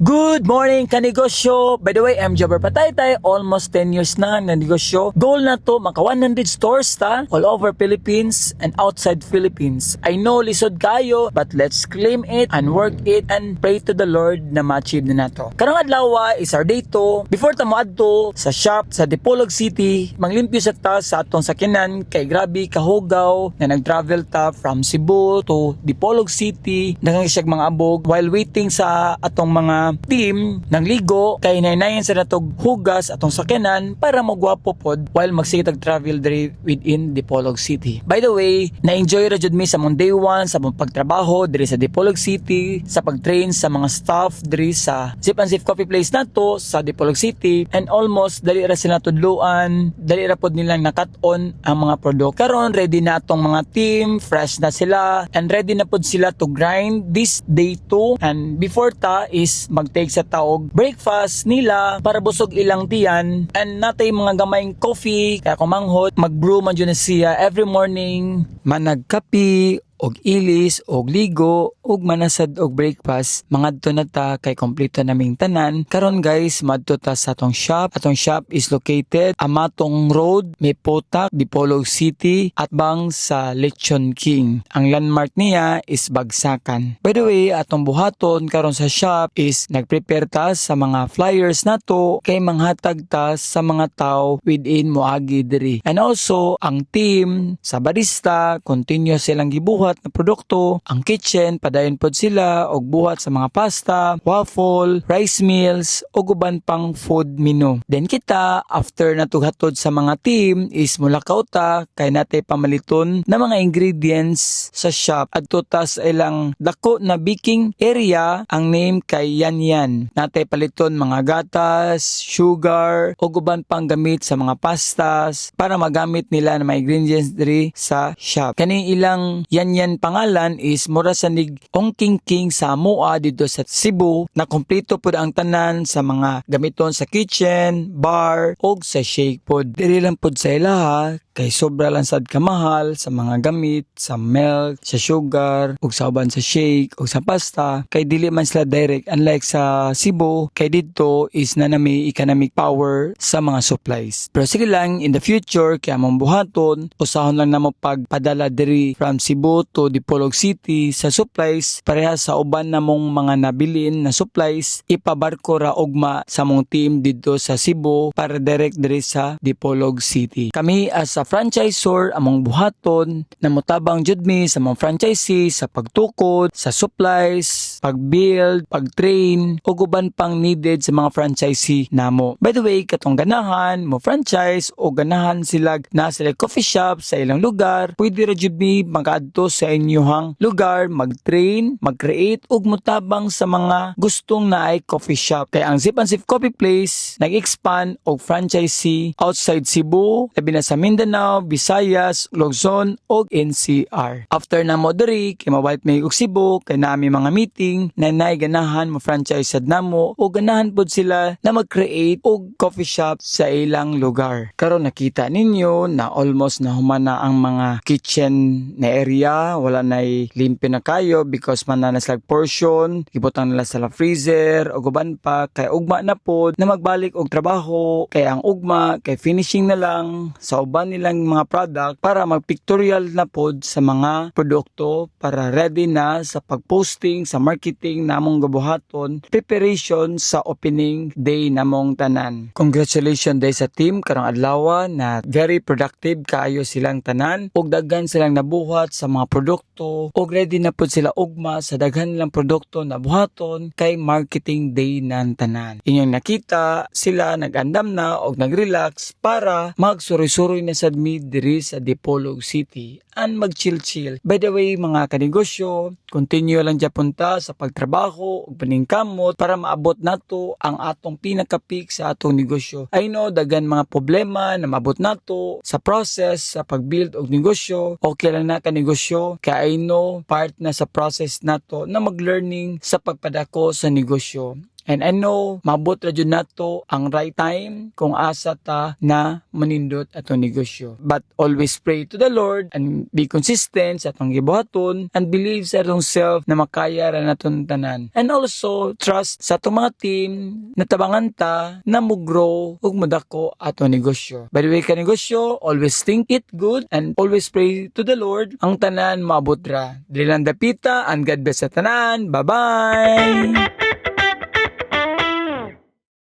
Good morning kanegosyo! By the way, I'm Jobber Pataytay. Almost 10 years na negosyo. Goal na to, maka 100 stores ta all over Philippines and outside Philippines. I know lisod kayo, but let's claim it and work it and pray to the Lord na ma-achieve na nato. Karong adlaw is our day to. Before ta moadto sa shop sa Dipolog City, manglimpyo sa ta sa atong sakinan kay grabe kahugaw na nag-travel ta from Cebu to Dipolog City. Nangangisag mga abog while waiting sa atong mga team ng ligo kay nainayan sa natog hugas atong sakyanan para magwapo pod while magsikitag travel diri within Dipolog City. By the way, na-enjoy ra jud mi sa mong day 1 sa mong pagtrabaho diri sa Dipolog City, sa pag-train sa mga staff diri sa Zip and Zip Coffee Place nato sa Dipolog City, and almost dali ra sila tudluan, dali ra pod nilang nakat-on ang mga product. Karon ready na atong mga team, fresh na sila and ready na pod sila to grind this day 2, and before ta is mag-take sa taog breakfast nila para busog ilang tiyan, and natay mga gamayng coffee kaya kumanghot mag-brew man dyan na siya every morning, managkapi og ilis og ligo og manasad og breakfast. Mangadto na ta kay kompleto naming tanan. Karon guys, madto ta sa atong shop. Atong shop is located Amatong Road, Mepotac, Dipolog City, at bang sa Lechon King. Ang landmark niya is Bagsakan. By the way, atong buhaton karon sa shop is nagprepare ta sa mga flyers nato kay manghatag ta sa mga tao within moagi diri. And also ang team sa barista continue silang gibuhat na produkto. Ang kitchen padayon pod sila og buhat sa mga pasta, waffle, rice meals ug uban pang food menu. Then kita after natughatod sa mga team is mulakaw ta kay natay pamaliton na mga ingredients sa shop adto ta sa ilang dako na baking area. Ang name kay Yan Yan. Natay paliton mga gatas, sugar ug uban pang gamit sa mga pastas para magamit nila na mga ingredients diri sa shop. Kani ilang Yan Yan pangalan is mura sa nig King King sa Moa dito sa Cebu, na kompleto pod ang tanan sa mga gamiton sa kitchen, bar og sa shake pod. Diri lang pod sa ilaha kay sobra lang sad kamahal sa mga gamit, sa milk, sa sugar ug sa uban sa shake ug sa pasta, kay dili man sila direct unlike sa Cebu kay dito is nanami economic power sa mga supplies. Pero sige lang, in the future kay among buhaton usahon lang namo pagpadala diri from Cebu to Dipolog City sa supplies pareha sa uban namong mga nabilin na supplies, ipabarko ra ugma sa mong team dito sa Cebu para direct diri sa Dipolog City. Kami as a franchisor among buhaton namutabang jud mi sa mga franchisee sa pagtukod sa supplies, pag-build, pag-train ug uban pang needed sa mga franchisee namo. By the way, katong ganahan mo franchise o ganahan sila na sila coffee shop sa ilang lugar, pwede ra jud mi mag-adto sa inyong lugar, mag-train, mag-create ug mutabang sa mga gustong naay coffee shop. Kaya ang Zip and Zip Coffee Place nag-expand og franchisee outside Cebu, labi na sa Mindanao, Visayas, Luzon ug NCR. After na mo diri kay mabalik may og Cebu kay nami mga meeting na naay ganahan mo franchise sad namo o ganahan pod sila na mag-create og coffee shop sa ilang lugar. Karon nakita ninyo na almost nahumana ang mga kitchen na area, wala nay limpyo na kayo because man na sila portion, gibutang nila sa freezer o guban pa kay ugma na pod na magbalik og trabaho, kay ang ugma kay finishing na lang sa uban nilang mga product para magpictorial na pod sa mga produkto para ready na sa pagposting sa marketing namong gabuhaton, preparation sa opening day namong tanan. Congratulations day sa team karong adlaw na very productive kaayo silang tanan ug daghan silang nabuhat sa mga produkto ug ready na pod sila ugma sa daghan lang produkto na buhaton kay marketing day nan tanan. Inyong nakita sila nagandam na og nagrelax para magsuroy-suroy na sad mi diri sa Dipolog City and mag-chill-chill. By the way mga kanegosyo, continue lang dyan punta sa pagtrabaho ug paningkamot para maabot nato ang atong pinaka-peak sa atong negosyo. I know daghan mga problema na maabot nato sa process sa pag-build og negosyo. Okay lang na kanegosyo kay I know part na sa process nato na mag-learning sa pagpadako sa negosyo. And I know, mabot ra jud nato ang right time kung asa ta na manindot atong negosyo. But always pray to the Lord and be consistent sa atong gibuhaton and believe sa atong self na makaya ra naton tanan. And also, trust sa atong mga team na tabangan ta na mo-grow ug modako atong negosyo. By the way, ka negosyo, always think it good and always pray to the Lord. Ang tanan maabot ra. Dili lang dapita and God bless sa tanan. Bye-bye!